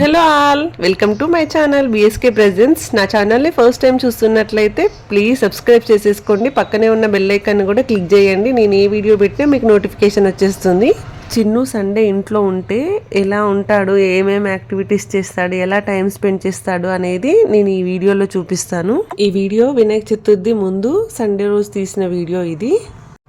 Hello all, welcome to my channel BSK presents. నా ఛానల్ని first time చూస్తున్నట్లయితే please subscribe చేసేసుకోండి. పక్కనే ఉన్న బెల్ ఐకాన్ కూడా క్లిక్ చేయండి. నేను ఏ వీడియో పెట్టినా మీకు నోటిఫికేషన్ వచ్చేస్తుంది. చిన్ను సండే ఇంట్లో ఉంటే ఎలా ఉంటాడు, ఏమేమి యాక్టివిటీస్ చేస్తాడు, ఎలా టైం స్పెండ్ చేస్తాడు అనేది నేను ఈ వీడియోలో చూపిస్తాను. ఈ వీడియో వినాయక చతుర్థి ముందు సండే రోజు తీసిన వీడియో ఇది.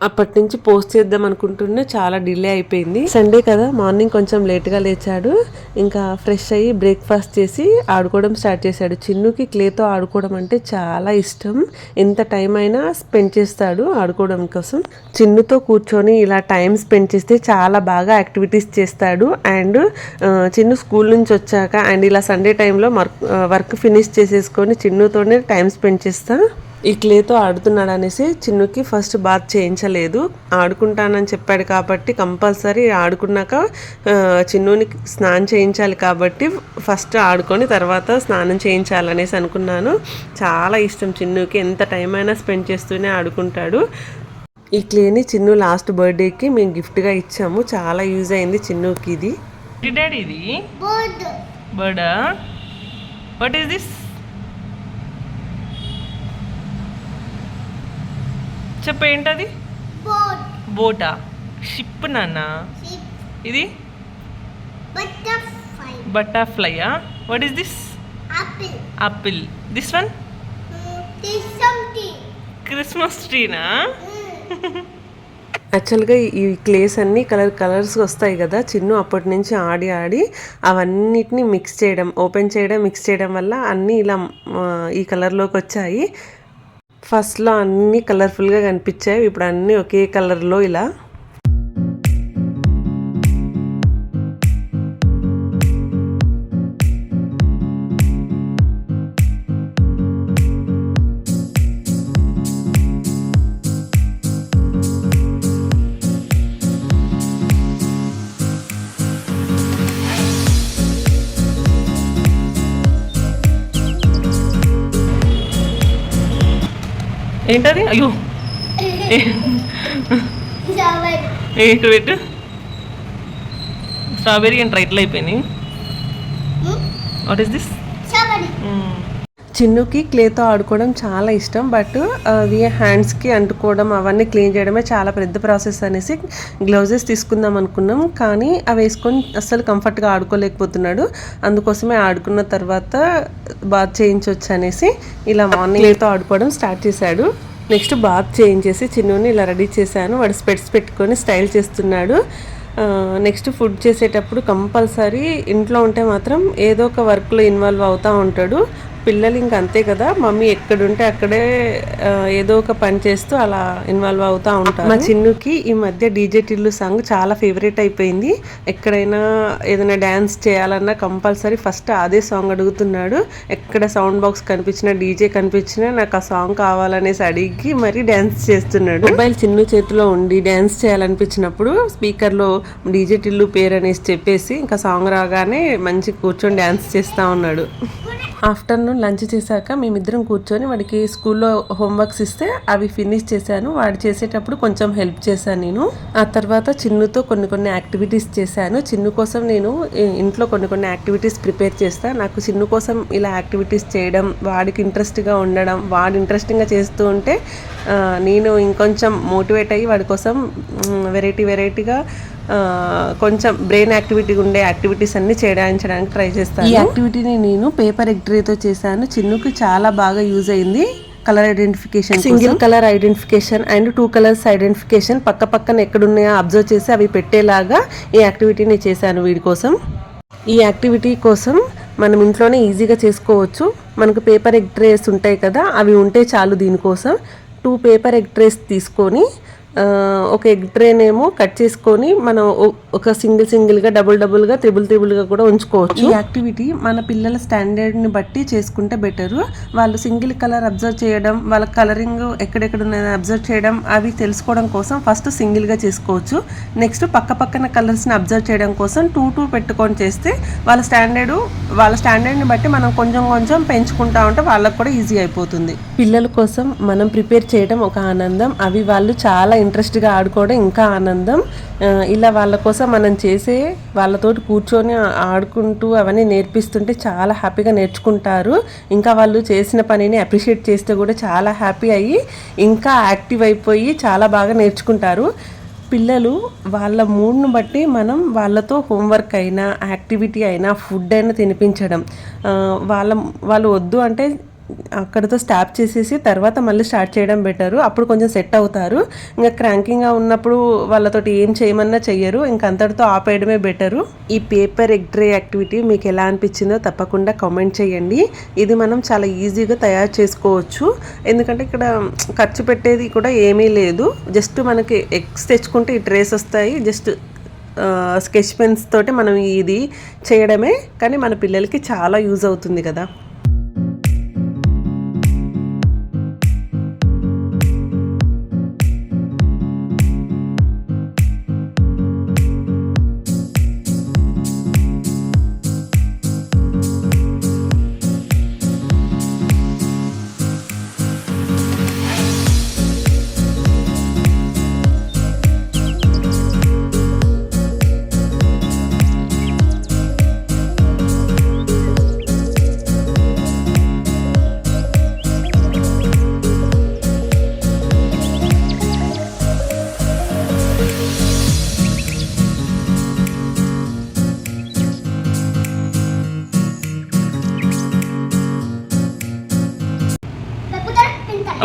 అప్పటి నుంచి పోస్ట్ చేద్దాం అనుకుంటున్నా చాలా డిలే అయిపోయింది. సండే కదా, మార్నింగ్ కొంచెం లేట్గా లేచాడు. ఇంకా ఫ్రెష్ అయ్యి బ్రేక్ఫాస్ట్ చేసి ఆడుకోవడం స్టార్ట్ చేశాడు. చిన్నుకి క్లేతో ఆడుకోవడం అంటే చాలా ఇష్టం. ఎంత టైం అయినా స్పెండ్ చేస్తాడు ఆడుకోవడం కోసం. చిన్నుతో కూర్చొని ఇలా టైం స్పెండ్ చేస్తే చాలా బాగా యాక్టివిటీస్ చేస్తాడు. అండ్ చిన్ను స్కూల్ నుంచి వచ్చాక అండ్ ఇలా సండే టైంలో వర్క్ ఫినిష్ చేసేసుకొని చిన్నుతోనే టైం స్పెండ్ చేస్తా. ఈ క్లేతో ఆడుతున్నాడు అనేసి చిన్నుకి ఫస్ట్ బాత్ చేయించలేదు. ఆడుకుంటానని చెప్పాడు కాబట్టి కంపల్సరీ ఆడుకున్నాక చిన్నుని స్నానం చేయించాలి కాబట్టి ఫస్ట్ ఆడుకొని తర్వాత స్నానం చేయించాలనేసి అనుకున్నాను. చాలా ఇష్టం చిన్నుకి, ఎంత టైం అయినా స్పెండ్ చేస్తూనే ఆడుకుంటాడు. ఈ క్లేని చిన్ను లాస్ట్ బర్త్డేకి మేము గిఫ్ట్గా ఇచ్చాము. చాలా యూజ్ అయింది చిన్నుకి. ఇది బర్డా, వాట్ ఈస్ దిస్? చెప్ప ఏంటది? బోటా, షిప్ నాన్న. ఇది బటర్ఫ్లైయా? What is this? Apple. This one Christmas ట్రీనా? యాక్చువల్గా ఈ క్లేస్ అన్నీ కలర్స్ వస్తాయి కదా. చిన్ను అప్పటి నుంచి ఆడి ఆడి అవన్నిటిని మిక్స్ చేయడం, ఓపెన్ చేయడం, మిక్స్ చేయడం వల్ల అన్నీ ఇలా ఈ కలర్లోకి వచ్చాయి. ఫస్ట్లో అన్నీ కలర్ఫుల్గా కనిపించాయి, ఇప్పుడు అన్నీ ఒకే కలర్లో ఇలా. ఏంటది? అయ్యో, ఇక్కడ పెట్టు. స్ట్రాబెర్రీ అండ్ రైట్లు అయిపోయినాయి. What is this? చిన్నుకి క్లేతో ఆడుకోవడం చాలా ఇష్టం. బట్ అవి హ్యాండ్స్కి అంటుకోవడం, అవన్నీ క్లీన్ చేయడమే చాలా పెద్ద ప్రాసెస్ అనేసి గ్లౌజెస్ తీసుకుందాం అనుకున్నాం. కానీ అవి వేసుకొని అస్సలు కంఫర్ట్గా ఆడుకోలేకపోతున్నాడు. అందుకోసమే ఆడుకున్న తర్వాత బాత్ చేయించవచ్చు అనేసి ఇలా మార్నింగ్ క్లేతో ఆడుకోవడం స్టార్ట్ చేశాడు. నెక్స్ట్ బాత్ చేయించేసి చిన్నుని ఇలా రెడీ చేశాను. వాడు స్పెట్స్ పెట్టుకొని స్టైల్ చేస్తున్నాడు. నెక్స్ట్ ఫుడ్ చేసేటప్పుడు కంపల్సరీ ఇంట్లో ఉంటే మాత్రం ఏదో ఒక వర్క్లో ఇన్వాల్వ్ అవుతూ ఉంటాడు. పిల్లలు ఇంక అంతే కదా, మమ్మీ ఎక్కడుంటే అక్కడే ఏదో ఒక పని చేస్తూ అలా ఇన్వాల్వ్ అవుతూ ఉంటారు. మా చిన్నుకి ఈ మధ్య డీజే టిల్లు సాంగ్ చాలా ఫేవరెట్ అయిపోయింది. ఎక్కడైనా ఏదైనా డ్యాన్స్ చేయాలన్నా కంపల్సరీ ఫస్ట్ అదే సాంగ్ అడుగుతున్నాడు. ఎక్కడ సౌండ్ బాక్స్ కనిపించినా, డీజే కనిపించినా నాకు ఆ సాంగ్ కావాలనేసి అడిగి మరీ డ్యాన్స్ చేస్తున్నాడు. మొబైల్ చిన్ను చేతిలో ఉండి డ్యాన్స్ చేయాలనిపించినప్పుడు స్పీకర్లో డీజే టిల్లు పేరు అనేసి చెప్పేసి ఇంకా సాంగ్ రాగానే మంచి కూర్చొని డ్యాన్స్ చేస్తూ ఉన్నాడు. ఆఫ్టర్నూన్ లంచ్ చేశాక మేమిద్దరం కూర్చొని వాడికి స్కూల్లో హోంవర్క్స్ ఇస్తే అవి ఫినిష్ చేశాను. వాడు చేసేటప్పుడు కొంచెం హెల్ప్ చేశాను నేను. ఆ తర్వాత చిన్నుతో కొన్ని యాక్టివిటీస్ చేశాను. చిన్ను కోసం నేను ఇంట్లో కొన్ని యాక్టివిటీస్ ప్రిపేర్ చేస్తాను. నాకు చిన్ను కోసం ఇలా యాక్టివిటీస్ చేయడం, వాడికి ఇంట్రెస్ట్గా ఉండడం, వాడు ఇంట్రెస్టింగ్గా చేస్తూ ఉంటే నేను ఇంకొంచెం మోటివేట్ అయ్యి వాడి కోసం వెరైటీగా కొంచెం బ్రెయిన్ యాక్టివిటీ ఉండే యాక్టివిటీస్ అన్ని చేయడానికి ట్రై చేస్తాను. ఈ యాక్టివిటీని నేను పేపర్ ఎగ్ ట్రేతో చేశాను. చిన్నుకి చాలా బాగా యూజ్ అయింది. Colour identification, single colour identification and 2 colours identification పక్క పక్కన ఎక్కడున్నాయో అబ్జర్వ్ చేసి అవి పెట్టేలాగా ఈ యాక్టివిటీని చేశాను వీడి కోసం. ఈ యాక్టివిటీ కోసం మనం ఇంట్లోనే ఈజీగా చేసుకోవచ్చు. మనకు పేపర్ ఎగ్ ట్రేస్ ఉంటాయి కదా, అవి ఉంటే చాలు. దీనికోసం 2 పేపర్ ఎగ్ ట్రేస్ తీసుకొని ఒక ఎగ్ ట్రేనేమో కట్ చేసుకొని మనం ఒక సింగిల్గా డబుల్గా త్రిబుల్గా కూడా ఉంచుకోవచ్చు. ఈ యాక్టివిటీ మన పిల్లల స్టాండర్డ్ని బట్టి చేసుకుంటే బెటరు. వాళ్ళు సింగిల్ కలర్ అబ్జర్వ్ చేయడం, వాళ్ళ కలరింగ్ ఎక్కడెక్కడ ఉన్నది అబ్జర్వ్ చేయడం, అవి తెలుసుకోవడం కోసం ఫస్ట్ సింగిల్గా చేసుకోవచ్చు. నెక్స్ట్ పక్కన కలర్స్ని అబ్జర్వ్ చేయడం కోసం 2 పెట్టుకొని చేస్తే వాళ్ళ స్టాండర్డ్ని బట్టి మనం కొంచెం పెంచుకుంటా ఉంటే వాళ్ళకు కూడా ఈజీ అయిపోతుంది. పిల్లల కోసం మనం ప్రిపేర్ చేయడం ఒక ఆనందం. అవి వాళ్ళు చాలా ఇంట్రెస్ట్గా ఆడుకోవడం ఇంకా ఆనందం. ఇలా వాళ్ళ కోసం మనం చేసే వాళ్ళతోటి కూర్చొని ఆడుకుంటూ అవన్నీ నేర్పిస్తుంటే చాలా హ్యాపీగా నేర్చుకుంటారు. ఇంకా వాళ్ళు చేసిన పనిని అప్రిషియేట్ చేస్తే కూడా చాలా హ్యాపీ అయ్యి ఇంకా యాక్టివ్ అయిపోయి చాలా బాగా నేర్చుకుంటారు. పిల్లలు వాళ్ళ మూడ్ను బట్టి మనం వాళ్ళతో హోంవర్క్ అయినా యాక్టివిటీ అయినా ఫుడ్ అయినా తినిపించడం, వాళ్ళు వద్దు అంటే అక్కడితో స్టాప్ చేసేసి తర్వాత మళ్ళీ స్టార్ట్ చేయడం బెటరు. అప్పుడు కొంచెం సెట్ అవుతారు. ఇంకా క్రాంకింగ్గా ఉన్నప్పుడు వాళ్ళతోటి ఏం చేయమన్నా చెయ్యరు, ఇంక అంతటితో ఆపేయడమే బెటరు. ఈ పేపర్ ఎగ్ ట్రే యాక్టివిటీ మీకు ఎలా అనిపించిందో తప్పకుండా కామెంట్ చేయండి. ఇది మనం చాలా ఈజీగా తయారు చేసుకోవచ్చు, ఎందుకంటే ఇక్కడ ఖర్చు పెట్టేది కూడా ఏమీ లేదు. జస్ట్ మనకి ఎగ్స్ తెచ్చుకుంటే ఈ ట్రేస్ వస్తాయి. జస్ట్ స్కెచ్ పెన్స్ తోటి మనం ఇది చేయడమే, కానీ మన పిల్లలకి చాలా యూజ్ అవుతుంది కదా.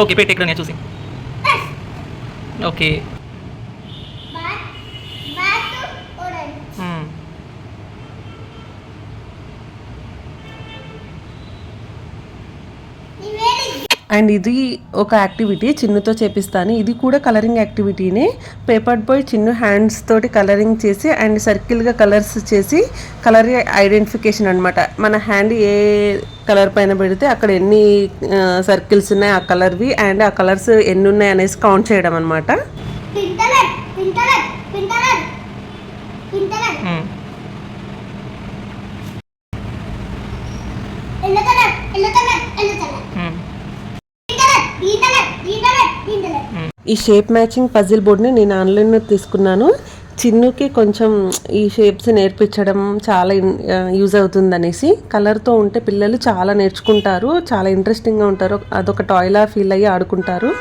ఓకే పెట్టే ఇక్కడ నేను చూసి ఓకే అండ్ ఇది ఒక యాక్టివిటీ చిన్నుతో చేపిస్తాను. ఇది కూడా కలరింగ్ యాక్టివిటీనే. పేపర్ బాయ్ చిన్ను హ్యాండ్స్ తోటి కలరింగ్ చేసి అండ్ సర్కిల్గా కలర్స్ చేసి కలర్ ఐడెంటిఫికేషన్ అనమాట. మన హ్యాండ్ ఏ కలర్ పైన పెడితే అక్కడ ఎన్ని సర్కిల్స్ ఉన్నాయి ఆ కలర్వి, అండ్ ఆ కలర్స్ ఎన్ని ఉన్నాయి అనేసి కౌంట్ చేయడం అనమాట. ఈ షేప్ మ్యాచింగ్ పజిల్ బోర్డ్ని నేను ఆన్లైన్లో తీసుకున్నాను. చిన్నుకి కొంచెం ఈ షేప్స్ నేర్పించడం చాలా యూజ్ అవుతుంది అనేసి. కలర్తో ఉంటే పిల్లలు చాలా నేర్చుకుంటారు, చాలా ఇంట్రెస్టింగ్గా ఉంటారు. అదొక టాయ్లా ఫీల్ అయ్యి ఆడుకుంటారు.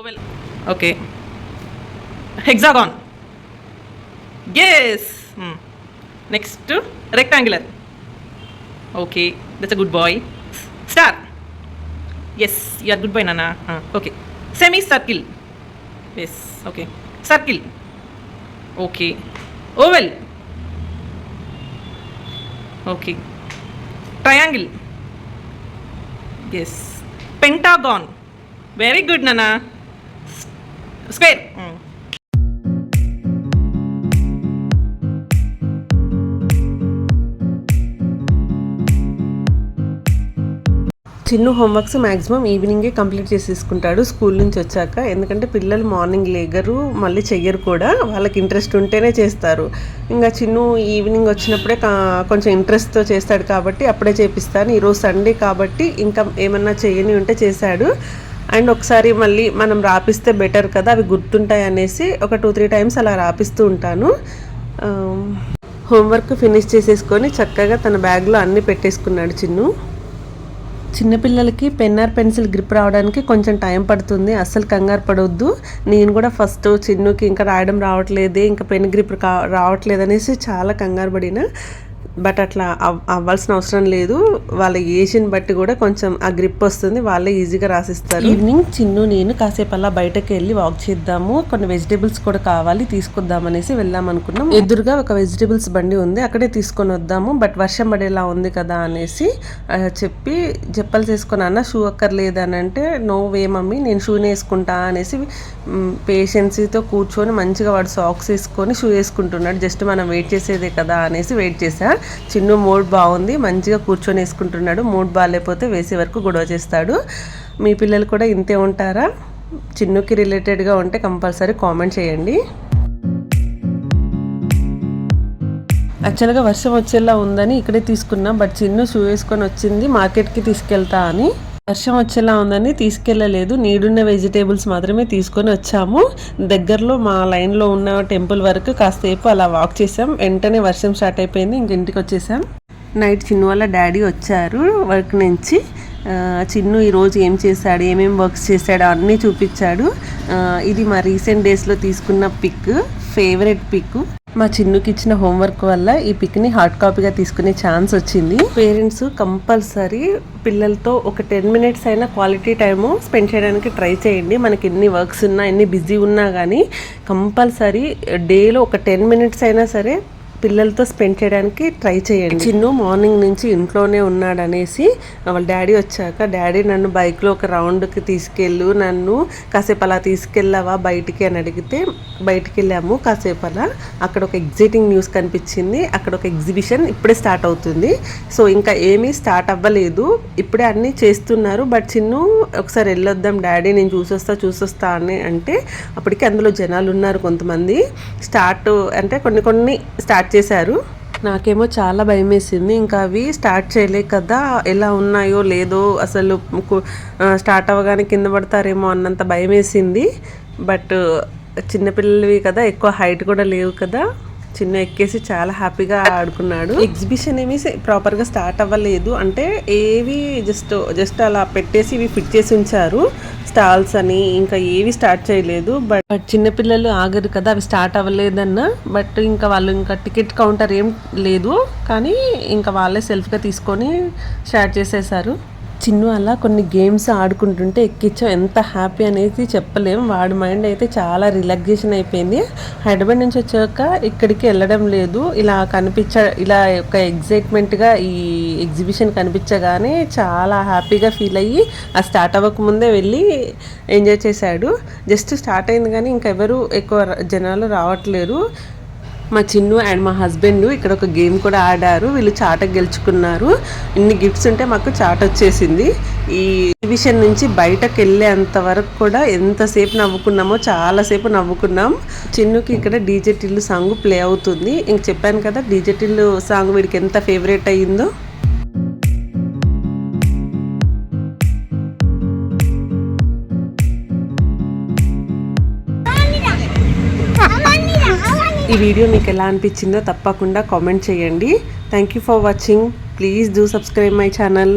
Oval. Okay. Hexagon. Yes. Next, rectangular. Okay, that's a good boy. Star. Yes, you are good boy, Nana. Okay. Semicircle. Yes. Okay. Circle. Okay. Oval. Okay. Triangle. Yes. Pentagon. Very good, Nana. Square. Chinnu homeworks maximum ఈవినింగే complete చేసేసుకుంటాడు school నుంచి వచ్చాక. ఎందుకంటే పిల్లలు morning లేగరు, మళ్ళీ చెయ్యరు కూడా. వాళ్ళకి ఇంట్రెస్ట్ ఉంటేనే చేస్తారు. ఇంకా చిన్ను ఈవినింగ్ వచ్చినప్పుడే కొంచెం ఇంట్రెస్ట్తో చేస్తాడు కాబట్టి అప్పుడే చేపిస్తాను. ఈరోజు సండే కాబట్టి ఇంకా ఏమన్నా చేయని ఉంటే చేశాడు. అండ్ ఒకసారి మళ్ళీ మనం రాపిస్తే బెటర్ కదా, అవి గుర్తుంటాయి అనేసి ఒక 2-3 టైమ్స్ అలా రాపిస్తూ ఉంటాను. హోంవర్క్ ఫినిష్ చేసేసుకొని చక్కగా తన బ్యాగ్లో అన్నీ పెట్టేసుకున్నాడు చిన్ను. చిన్నపిల్లలకి పెన్ ఆర్ పెన్సిల్ గ్రిప్ రావడానికి కొంచెం టైం పడుతుంది, అస్సలు కంగారు పడవద్దు. నేను కూడా ఫస్ట్ చిన్నుకి ఇంకా రాయడం రావట్లేదే, ఇంకా పెన్ గ్రిప్ రావట్లేదు అనేసి చాలా కంగారు పడిన. బట్ అట్లా అవ్వాల్సిన అవసరం లేదు. వాళ్ళ ఏజ్ని బట్టి కూడా కొంచెం ఆ గ్రిప్ వస్తుంది, వాళ్ళే ఈజీగా రాసిస్తారు. ఈవినింగ్ చిన్ను నేను కాసేపు అలా బయటకు వెళ్ళి వాక్ చేద్దాము, కొన్ని వెజిటేబుల్స్ కూడా కావాలి తీసుకొద్దామనేసి వెళ్దాం అనుకున్నాం. ఎదురుగా ఒక వెజిటేబుల్స్ బండి ఉంది, అక్కడే తీసుకొని వద్దాము. బట్ వర్షం పడేలా ఉంది కదా అనేసి చెప్పి చెప్పలు చేసుకున్నా. షూ అక్కర్లేదని అంటే నో వే మమ్మీ నేను షూనే వేసుకుంటా అనేసి పేషెన్సీతో కూర్చొని మంచిగా వాడు సాక్స్ వేసుకొని షూ వేసుకుంటున్నాడు. జస్ట్ మనం వెయిట్ చేసేదే కదా అనేసి వెయిట్ చేశా. చిన్ను మూడ్ బాగుంది, మంచిగా కూర్చొని వేసుకుంటున్నాడు. మూడ్ బాగాలేకపోతే వేసే వరకు గొడవ చేస్తాడు. మీ పిల్లలు కూడా ఇంతే ఉంటారా? చిన్నుకి రిలేటెడ్గా ఉంటే కంపల్సరీ కామెంట్ చేయండి. యాక్చువల్గా వర్షం వచ్చేలా ఉందని ఇక్కడే తీసుకున్నాం, బట్ చిన్ను షూ వేసుకొని వచ్చింది మార్కెట్కి తీసుకెళ్తా అని. వర్షం వచ్చేలా ఉందని తీసుకెళ్ళలేదు, నీడున్న వెజిటేబుల్స్ మాత్రమే తీసుకొని వచ్చాము. దగ్గరలో మా లైన్లో ఉన్న టెంపుల్ వరకు కాసేపు అలా వాక్ చేసాం. వెంటనే వర్షం స్టార్ట్ అయిపోయింది, ఇంక ఇంటికి వచ్చేసాం. నైట్ చిన్ను వాళ్ళ డాడీ వచ్చారు వర్క్ నుంచి. చిన్ను ఈరోజు ఏం చేశాడు, ఏమేమి వర్క్స్ చేశాడు అన్నీ చూపించాడు. ఇది మా రీసెంట్ డేస్లో తీసుకున్న పిక్, ఫేవరెట్ పిక్. మా చిన్నుకి ఇచ్చిన హోంవర్క్ వల్ల ఈ పిక్ని హార్డ్ కాపీగా తీసుకునే ఛాన్స్ వచ్చింది. పేరెంట్స్ కంపల్సరీ పిల్లలతో ఒక 10 minutes అయినా క్వాలిటీ టైము స్పెండ్ చేయడానికి ట్రై చేయండి. మనకి ఎన్ని వర్క్స్ ఉన్నా, ఎన్ని బిజీ ఉన్నా కానీ కంపల్సరీ డేలో ఒక 10 minutes అయినా సరే పిల్లలతో స్పెండ్ చేయడానికి ట్రై చేయండి. చిన్ను మార్నింగ్ నుంచి ఇంట్లోనే ఉన్నాడు అనేసి వాళ్ళ డాడీ వచ్చాక, డాడీ నన్ను బైక్లో ఒక రౌండ్కి తీసుకెళ్ళు, నన్ను కాసేపు అలా తీసుకెళ్ళావా బయటికి అని అడిగితే బయటికి వెళ్ళాము కాసేపు అలా. అక్కడ ఒక ఎగ్జైటింగ్ న్యూస్ కనిపించింది, అక్కడ ఒక ఎగ్జిబిషన్ ఇప్పుడే స్టార్ట్ అవుతుంది. సో ఇంకా ఏమీ స్టార్ట్ అవ్వలేదు, ఇప్పుడే అన్నీ చేస్తున్నారు. బట్ చిన్ను ఒకసారి వెళ్ళొద్దాం డాడీ, నేను చూసొస్తా అని అంటే అప్పటికి అందులో జనాలు ఉన్నారు కొంతమంది. స్టార్ట్ అంటే కొన్ని స్టార్ట్ చేశారు. నాకేమో చాలా భయం వేసింది, ఇంకా అవి స్టార్ట్ చేయలే కదా, ఎలా ఉన్నాయో లేదో అసలు స్టార్ట్ అవ్వగానే కింద పడతారేమో అన్నంత భయం వేసింది. బట్ చిన్నపిల్లలవి కదా, ఎక్కువ హైట్ కూడా లేవు కదా, చిన్న ఎక్కేసి చాలా హ్యాపీగా ఆడుకున్నాడు. ఎగ్జిబిషన్ ఏమి ప్రాపర్గా స్టార్ట్ అవ్వలేదు, అంటే ఏవి జస్ట్ అలా పెట్టేసి ఇవి ఫిట్ చేసి ఉంచారు స్టాల్స్ అని, ఇంకా ఏవి స్టార్ట్ చేయలేదు. బట్ చిన్నపిల్లలు ఆగరు కదా, అవి స్టార్ట్ అవ్వలేదన్న. బట్ ఇంకా వాళ్ళు ఇంకా టికెట్ కౌంటర్ ఏం లేదు, కానీ ఇంకా వాళ్ళే సెల్ఫ్గా తీసుకొని స్టార్ట్ చేసేసారు. చిన్ను అలా కొన్ని గేమ్స్ ఆడుకుంటుంటే ఎక్కించాం, ఎంత హ్యాపీ అనేది చెప్పలేం. వాడి మైండ్ అయితే చాలా రిలాక్సేషన్ అయిపోయింది. హైదరాబాద్ నుంచి వచ్చాక ఇక్కడికి వెళ్ళడం లేదు, ఇలా ఒక ఎగ్జైట్మెంట్గా ఈ ఎగ్జిబిషన్ కనిపించగానే చాలా హ్యాపీగా ఫీల్ అయ్యి ఆ స్టార్ట్ అవ్వకముందే వెళ్ళి ఎంజాయ్ చేశాడు. జస్ట్ స్టార్ట్ అయింది కానీ ఇంకెవరు ఎక్కువ జనాలు రావట్లేరు. మా చిన్ను అండ్ మా హస్బెండ్ ఇక్కడ ఒక గేమ్ కూడా ఆడారు, వీళ్ళు చాట గెలుచుకున్నారు. ఇన్ని గిఫ్ట్స్ ఉంటే మాకు చాట వచ్చేసింది. ఈ ఎగ్జిబిషన్ నుంచి బయటకు వెళ్ళేంత వరకు కూడా ఎంతసేపు నవ్వుకున్నామో, చాలాసేపు నవ్వుకున్నాం. చిన్నుకి ఇక్కడ డీజే టిల్లు సాంగ్ ప్లే అవుతుంది. ఇంక చెప్పాను కదా డీజే టిల్లు సాంగ్ వీడికి ఎంత ఫేవరెట్ అయ్యిందో. ఈ వీడియో మీకు ఎలా అనిపించిందో తప్పకుండా కామెంట్ చేయండి. Thank you for watching. Please do subscribe my channel.